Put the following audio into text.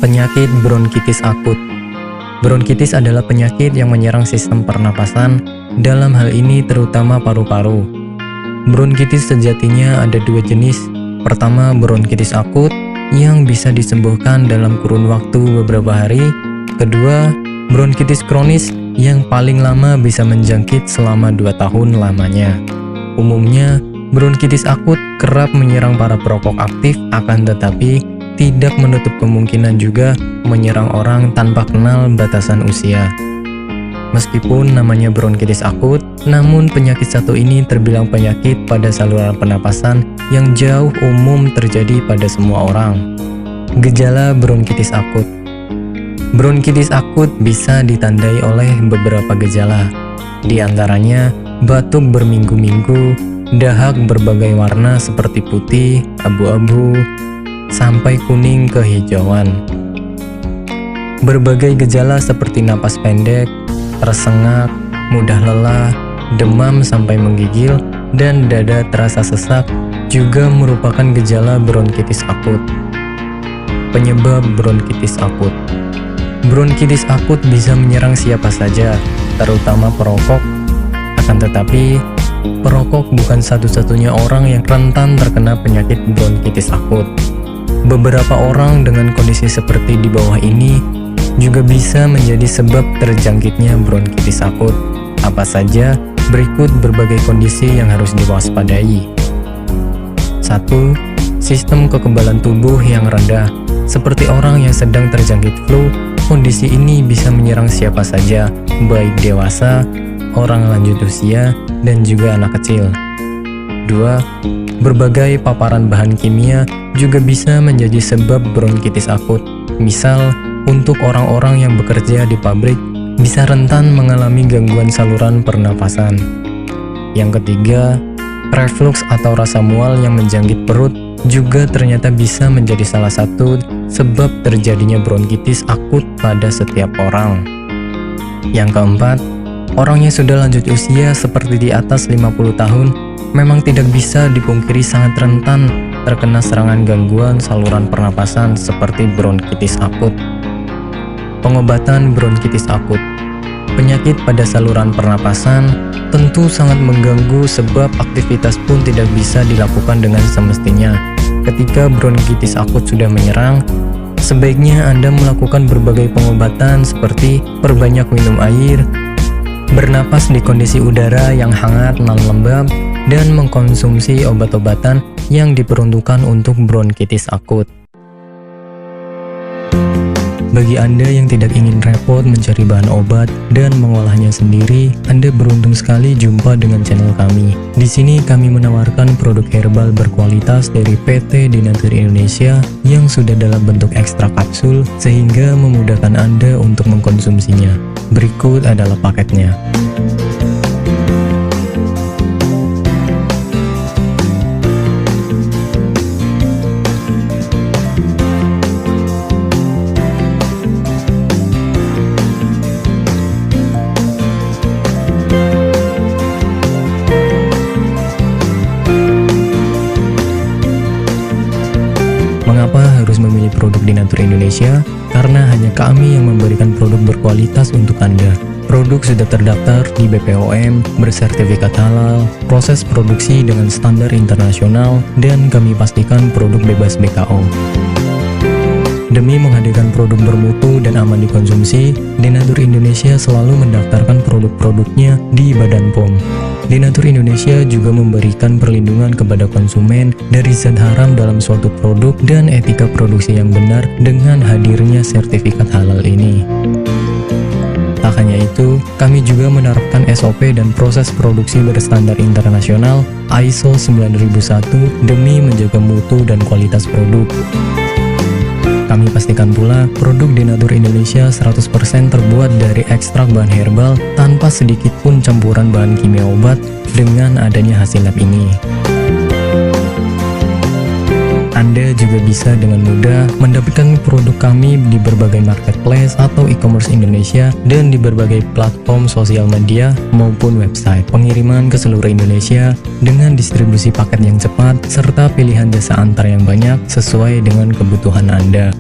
Penyakit bronkitis akut. Bronkitis adalah penyakit yang menyerang sistem pernapasan, dalam hal ini terutama paru-paru. Bronkitis sejatinya ada dua jenis. Pertama, bronkitis akut yang bisa disembuhkan dalam kurun waktu beberapa hari. Kedua, bronkitis kronis yang paling lama bisa menjangkit selama 2 tahun lamanya. Umumnya, bronkitis akut kerap menyerang para perokok aktif, akan tetapi tidak menutup kemungkinan juga menyerang orang tanpa kenal batasan usia. Meskipun namanya bronkitis akut, namun penyakit satu ini terbilang penyakit pada saluran pernapasan yang jauh umum terjadi pada semua orang. Gejala bronkitis akut. Bronkitis akut bisa ditandai oleh beberapa gejala. Di antaranya batuk berminggu-minggu, dahak berbagai warna seperti putih, abu-abu, sampai kuning kehijauan. Berbagai gejala seperti napas pendek, tersengak, mudah lelah, demam sampai menggigil, dan dada terasa sesak juga merupakan gejala bronkitis akut. Penyebab bronkitis akut. Bronkitis akut bisa menyerang siapa saja, terutama perokok. Akan tetapi, perokok bukan satu-satunya orang yang rentan terkena penyakit bronkitis akut. Beberapa orang dengan kondisi seperti di bawah ini juga bisa menjadi sebab terjangkitnya bronkitis akut. Apa saja? Berikut berbagai kondisi yang harus diwaspadai. 1. Sistem kekebalan tubuh yang rendah. Seperti orang yang sedang terjangkit flu, kondisi ini bisa menyerang siapa saja, baik dewasa, orang lanjut usia, dan juga anak kecil. 2. Berbagai paparan bahan kimia juga bisa menjadi sebab bronkitis akut. Misal, untuk orang-orang yang bekerja di pabrik, bisa rentan mengalami gangguan saluran pernapasan. Yang ketiga, reflux atau rasa mual yang menjangkit perut juga ternyata bisa menjadi salah satu sebab terjadinya bronkitis akut pada setiap orang. Yang keempat, orang yang sudah lanjut usia seperti di atas 50 tahun memang tidak bisa dipungkiri sangat rentan terkena serangan gangguan saluran pernapasan seperti bronkitis akut. Pengobatan bronkitis akut. Penyakit pada saluran pernapasan tentu sangat mengganggu sebab aktivitas pun tidak bisa dilakukan dengan semestinya. Ketika bronkitis akut sudah menyerang, sebaiknya Anda melakukan berbagai pengobatan seperti perbanyak minum air, bernapas di kondisi udara yang hangat non lembab, dan mengkonsumsi obat-obatan yang diperuntukkan untuk bronkitis akut. Bagi Anda yang tidak ingin repot mencari bahan obat dan mengolahnya sendiri, Anda beruntung sekali jumpa dengan channel kami. Di sini kami menawarkan produk herbal berkualitas dari PT Denatur Indonesia yang sudah dalam bentuk ekstrak kapsul sehingga memudahkan Anda untuk mengkonsumsinya. Berikut adalah paketnya. Mengapa harus memilih produk Denatur Indonesia? Karena hanya kami yang memberikan produk berkualitas untuk Anda. Produk sudah terdaftar di BPOM, bersertifikat halal, proses produksi dengan standar internasional, dan kami pastikan produk bebas BKO. Demi menghadirkan produk bermutu dan aman dikonsumsi, Denatur Indonesia selalu mendaftarkan produk-produknya di Badan POM. Denatur Indonesia juga memberikan perlindungan kepada konsumen dari zat haram dalam suatu produk dan etika produksi yang benar dengan hadirnya sertifikat halal ini. Tak hanya itu, kami juga menerapkan SOP dan proses produksi berstandar internasional ISO 9001 demi menjaga mutu dan kualitas produk. Kami pastikan pula produk Denatur Indonesia 100% terbuat dari ekstrak bahan herbal tanpa sedikit pun campuran bahan kimia obat dengan adanya hasil lab ini. Anda juga bisa dengan mudah mendapatkan produk kami di berbagai marketplace atau e-commerce Indonesia dan di berbagai platform sosial media maupun website. Pengiriman ke seluruh Indonesia dengan distribusi paket yang cepat serta pilihan jasa antar yang banyak sesuai dengan kebutuhan Anda.